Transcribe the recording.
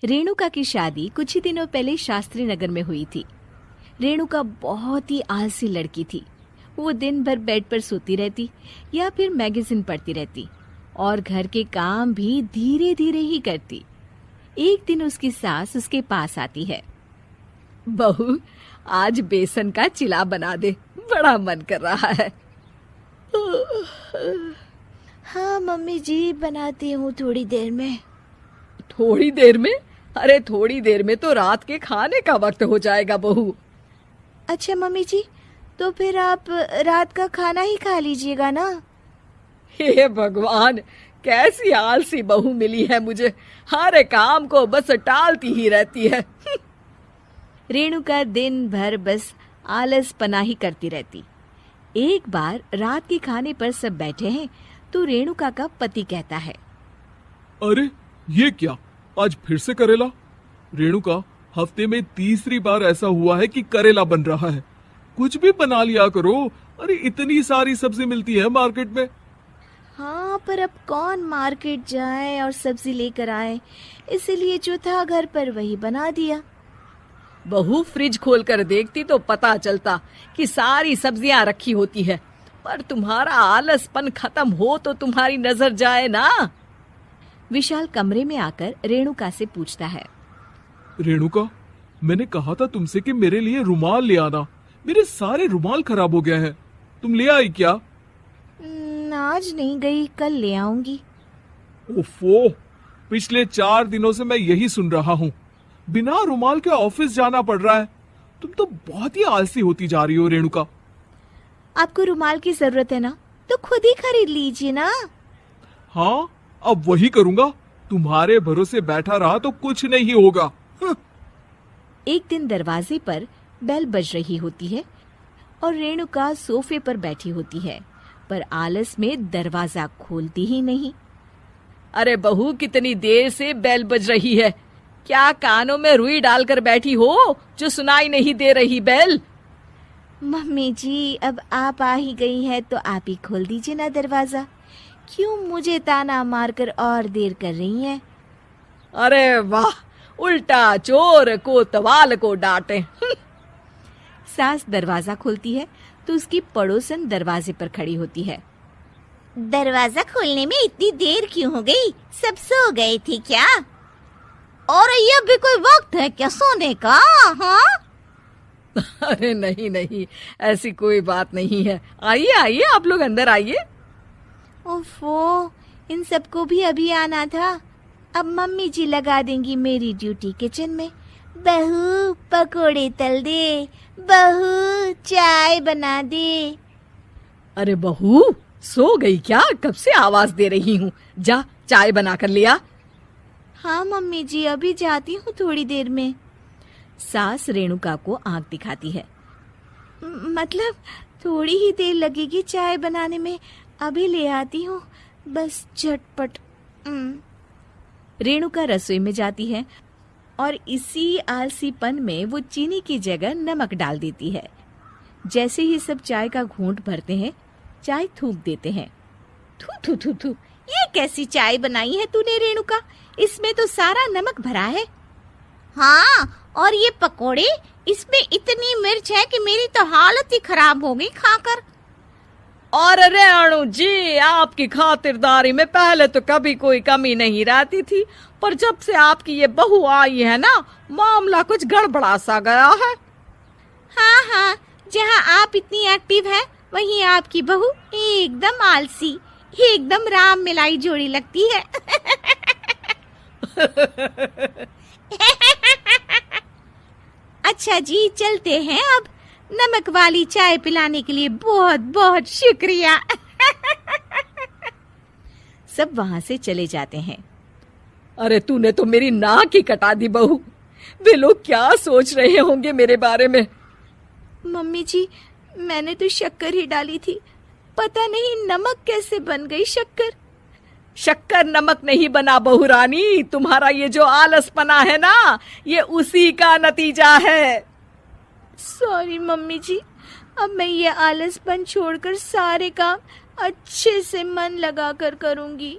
रेणुका की शादी कुछ ही दिनों पहले शास्त्री नगर में हुई थी। रेणुका बहुत ही आलसी लड़की थी। वो दिन भर बेड पर सोती रहती या फिर मैगजीन पढ़ती रहती और घर के काम भी धीरे धीरे ही करती। एक दिन उसकी सास उसके पास आती है। बहू, आज बेसन का चिला बना दे, बड़ा मन कर रहा है। हाँ मम्मी जी, बनाती हूँ थोड़ी देर में। थोड़ी देर में? अरे थोड़ी देर में तो रात के खाने का वक्त हो जाएगा बहू। अच्छा मम्मी जी, तो फिर आप रात का खाना ही खा लीजिएगा ना। हे भगवान, कैसी आलसी बहू मिली है मुझे, हर काम को बस टालती ही रहती है। रेणुका दिन भर बस आलस पना ही करती रहती। एक बार रात के खाने पर सब बैठे हैं तो रेणुका का पति कहता है, अरे ये क्या, आज फिर से करेला? रेणुका, हफ्ते में तीसरी बार ऐसा हुआ है कि करेला बन रहा है। कुछ भी बना लिया करो। अरे इतनी सारी सब्जी मिलती है मार्केट में। हाँ, पर अब कौन मार्केट जाए और सब्जी लेकर आए, इसलिए जो था घर पर वही बना दिया। बहू, फ्रिज खोल कर देखती तो पता चलता कि सारी सब्जियां रखी होती है, पर तुम्हारा आलसपन खत्म हो तो तुम्हारी नजर जाए ना। विशाल कमरे में आकर रेणुका से पूछता है, रेणुका, मैंने कहा था तुमसे कि मेरे लिए रुमाल ले आना। मेरे सारे रुमाल खराब हो गए हैं। तुम ले आई क्या? आज नहीं गई, कल ले आऊंगी। ओफो, पिछले 4 दिनों से मैं यही सुन रहा हूँ। बिना रुमाल के ऑफिस जाना पड़ रहा है। तुम तो बहुत ही आलसी होती जा रही हो रेणुका। आपको रुमाल की जरूरत है ना, तो खुद ही खरीद लीजिए ना। हाँ, अब वही करूंगा। तुम्हारे भरोसे बैठा रहा तो कुछ नहीं होगा। एक दिन दरवाजे पर बेल बज रही होती है और रेणुका सोफे पर बैठी होती है, पर आलस में दरवाजा खोलती ही नहीं। अरे बहू, कितनी देर से बेल बज रही है? क्या कानों में रुई डालकर बैठी हो जो सुनाई नहीं दे रही बेल? मम्मी जी, अब आप आ ही गई हैं तो आप ही खोल दीजिए ना दरवाजा। क्यों मुझे ताना मारकर और देर कर रही हैं? अरे वाह, उल्टा चोर को तवाल को डांटे। सास दरवाजा खोलती है तो उसकी पड़ोसन दरवाजे पर खड़ी होती है। दरवाजा खोलने में इतनी देर क्यों हो गई? सब सो गए थे क्या? और ये भी कोई वक्त है क्या सोने का? हाँ? अरे नहीं नहीं, ऐसी कोई बात नहीं है। आइए आइए, आप लोग अंदर आइए। ओफो, इन सबको भी अभी आना था। अब मम्मी जी लगा देंगी मेरी ड्यूटी किचन में। बहू पकोड़े तल दे, बहू चाय बना दे। अरे बहू, सो गई क्या? कब से आवाज दे रही हूँ, जा चाय बना कर लिया। हाँ मम्मी जी, अभी जाती हूँ थोड़ी देर में। सास रेणुका को आंख दिखाती है। मतलब थोड़ी ही देर लगेगी चाय बनाने में, अभी ले आती हूँ, बस झटपट। रेणुका रसोई में जाती है और इसी आलसीपन में वो चीनी की जगह नमक डाल देती है। जैसे ही सब चाय का घूंट भरते हैं, चाय थूक देते हैं। थू थू थू थू, ये कैसी चाय बनाई है तूने रेणुका? इसमें तो सारा नमक भरा है। हाँ, और ये पकोड़े, इसमें इतनी मिर्च है कि मेरी तो हालत ही खराब हो गई खाकर। और रेणु जी, आपकी खातिरदारी में पहले तो कभी कोई कमी नहीं रहती थी, पर जब से आपकी ये बहू आई है ना, मामला कुछ गड़बड़ा सा गया है। हाँ हाँ, जहाँ आप इतनी एक्टिव हैं, वहीं आपकी बहू एकदम आलसी, एकदम राम मिलाई जोड़ी लगती है। अच्छा जी, चलते हैं अब। नमक वाली चाय पिलाने के लिए बहुत बहुत शुक्रिया। सब वहां से चले जाते हैं। अरे तूने तो मेरी नाक ही कटा दी बहू। वे लोग क्या सोच रहे होंगे मेरे बारे में? मम्मी जी, मैंने तो शक्कर ही डाली थी, पता नहीं नमक कैसे बन गई शक्कर। शक्कर नमक नहीं बना बहू रानी, तुम्हारा ये जो आलसपना है ना, ये उसी का नतीजा है। सॉरी मम्मी जी, अब मैं ये आलसपन छोड़कर सारे काम अच्छे से मन लगाकर करूंगी।